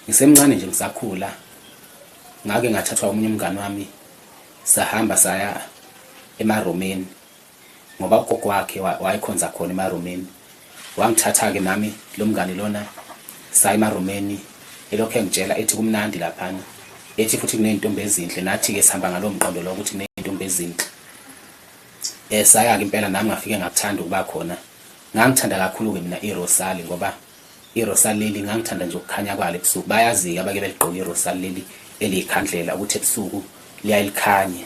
Ngisemncane nje ngisakhula ngake ngathathwa umunye umngani wami sahamba saya emaromeni ngoba ugogo wakhe wayekhonza khona emaromeni. Wangithatha-ke nami lo mngani lona saya emaromeni elokhu engitshela ethi kumnandi laphana, ethi futhi kuney'ntombi ezinhle. Nathi-ke sihamba ngalowo mqondo lo ukuthi kuney'ntombi ezinhle. Saya-ke impela nami ngafike ngakuthanda ukuba khona. Ngangithanda kakhulu-ke mina iRosali ngoba iRosali leli ngangithanda nje ukukhanya kwalo ebusuku. Bayazi-ke abake beligqoke iRosali leli eliyikhandlela ukuthi ebusuku liyalikhanye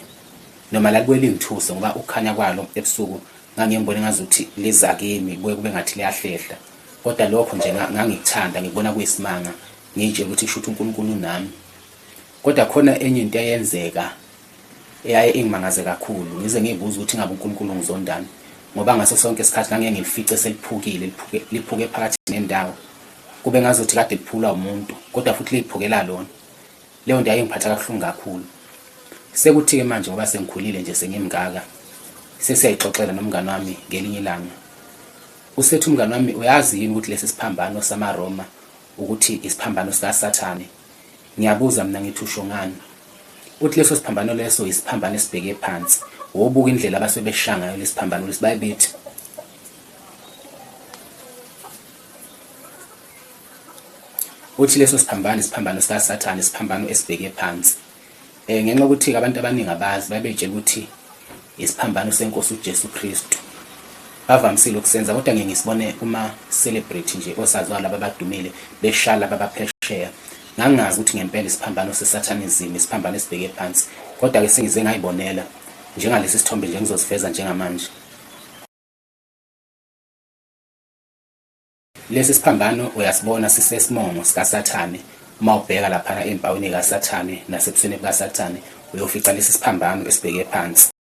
noma lalibuye lingithuse ngoba ukukhanya kwalo ebusuku ngangiyembona ngazuthi liza kimi kube ngathi liyahlehla. Kodwa lokho nje ngangikuthanda, ngikubona kuyisimanga, ngiyitshela ukuthi kusho ukuthi uNkulunkulu unami. Kodwa khona enye into eyenzeka eyaye ingimangaze kakhulu, ngize ngiyibuza ukuthi ngabe uNkulunkulu ngizondani ngoba ngaso sonke isikhathi ngangeke ngilifice seliphukile, liphuke phakathi nendawo. Kube ngazuthi kade liphulwa umuntu kodwa futhi liphukela lona. Leyo nto yayingiphatha kabuhlungu kakhulu. Sekuthi-ke manje ngoba sengikhulile nje sengimngaka, sesiyayixoxela nomngani wami ngelinye ilanga. Usethi umngani wami, uyazi yini ukuthi lesi siphambano samaRoma ukuthi isiphambano sikaSathane? Ngiyabuza mina ngithi usho ngani? Uthi leso siphambano leso isiphambano esibheke phansi. Wobuka indlela abasuke besisha ngayo lesi siphambano lesi, bayebethi uthi leso siphambano isiphambano sikaSathane, isiphambano esibheke phansi. Ngenxa yokuthi abantu abaningi abazi, babetshela ukuthi isiphambano senkosi uJesu Kristu. Bavamisile ukusenza kodwa ngeke ngisibone uma celebrate nje osaziwayo laba abadumile beshala laba abaphesheya. Ngangazi ukuthi ngempela isiphambano seSatanism, isiphambano esibheke phansi. Kodwa-ke sengize ngayibonela njengalesi sithombe nje ngizosifeza njengamanje. Lesi siphambano uyasibona sisesimongo sikaSathane. Uma ubheka laphana empawini kaSathane nasebusweni bukaSathane uyofica lesi siphambano esibheke phansi.